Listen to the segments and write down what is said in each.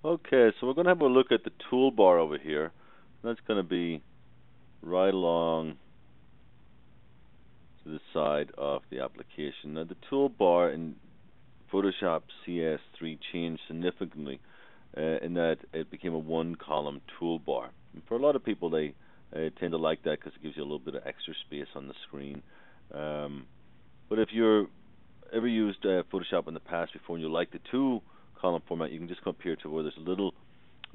Okay, so we're going to have a look at the toolbar over here. That's going to be right along to the side of the application. Now the toolbar in Photoshop CS3 changed significantly in that it became a one-column toolbar. And for a lot of people, they tend to like that because it gives you a little bit of extra space on the screen. But if you're ever used Photoshop in the past before and you like the two-column format, you can just come up here to where there's a little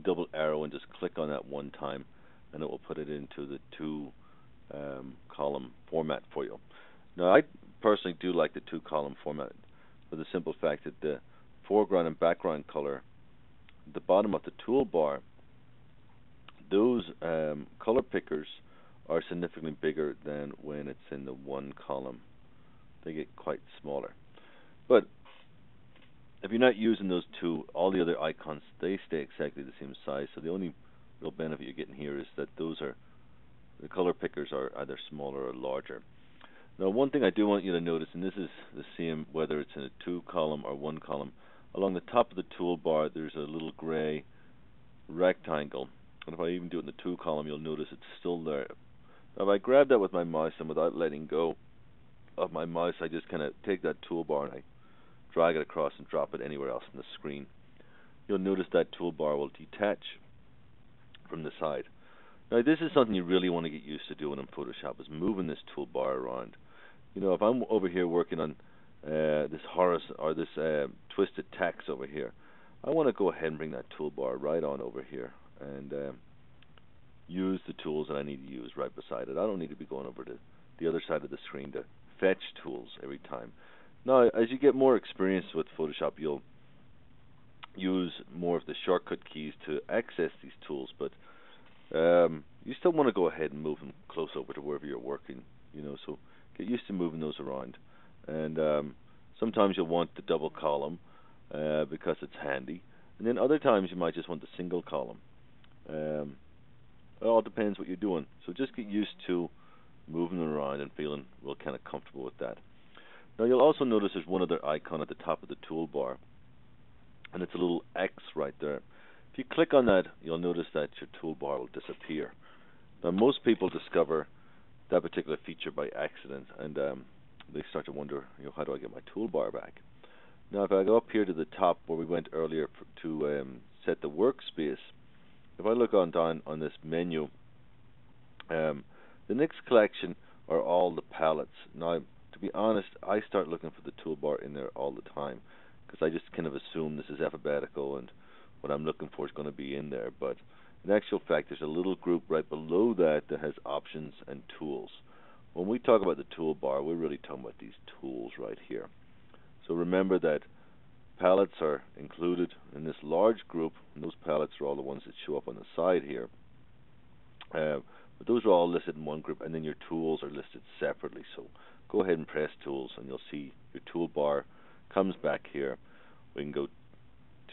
double arrow and just click on that one time, and it will put it into the two-column format for you. Now, I personally do like the two-column format for the simple fact that the foreground and background color at the bottom of the toolbar, those color pickers are significantly bigger than when it's in the one column. They get quite smaller. But if you're not using those two, all the other icons, they stay exactly the same size. So the only real benefit you're getting here is that the color pickers are either smaller or larger. Now, one thing I do want you to notice, and this is the same whether it's in a two-column or one-column, along the top of the toolbar there's a little gray rectangle. And if I even do it in the two-column, you'll notice it's still there. Now, if I grab that with my mouse and without letting go of my mouse, I just kind of take that toolbar and I drag it across and drop it anywhere else on the screen. You'll notice that toolbar will detach from the side. Now, this is something you really want to get used to doing in Photoshop, is moving this toolbar around. You know, if I'm over here working on this horizontal or this twisted text over here, I want to go ahead and bring that toolbar right on over here and use the tools that I need to use right beside it. I don't need to be going over to the other side of the screen to fetch tools every time. Now, as you get more experience with Photoshop, you'll use more of the shortcut keys to access these tools, but you still want to go ahead and move them close over to wherever you're working, you know, so get used to moving those around. And sometimes you'll want the double column because it's handy, and then other times you might just want the single column. It all depends what you're doing, so just get used to moving them around and feeling real kind of comfortable with that. Now, you'll also notice there's one other icon at the top of the toolbar, and it's a little X right there. If you click on that, you'll notice that your toolbar will disappear. Now, most people discover that particular feature by accident, and they start to wonder, you know, how do I get my toolbar back? Now, if I go up here to the top where we went earlier to set the workspace, if I look on down on this menu, the next collection are all the palettes. Now, to be honest, I start looking for the toolbar in there all the time because I just kind of assume this is alphabetical and what I'm looking for is going to be in there. But in actual fact, there's a little group right below that that has options and tools. When we talk about the toolbar, we're really talking about these tools right here. So remember that palettes are included in this large group, and those palettes are all the ones that show up on the side here. But those are all listed in one group, and then your tools are listed separately. So go ahead and press tools, and you'll see your toolbar comes back here. We can go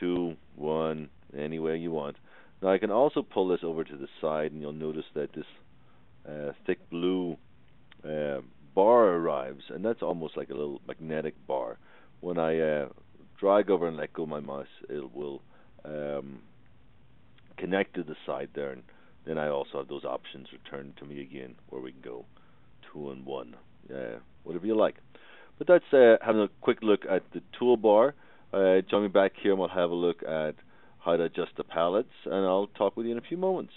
2, 1, any way you want. Now I can also pull this over to the side, and you'll notice that this thick blue bar arrives, and that's almost like a little magnetic bar. When I drag over and let go of my mouse, it will connect to the side there, and then I also have those options returned to me again, where we can go 2 and 1, whatever you like. But that's having a quick look at the toolbar. Join me back here, and we'll have a look at how to adjust the palettes, and I'll talk with you in a few moments.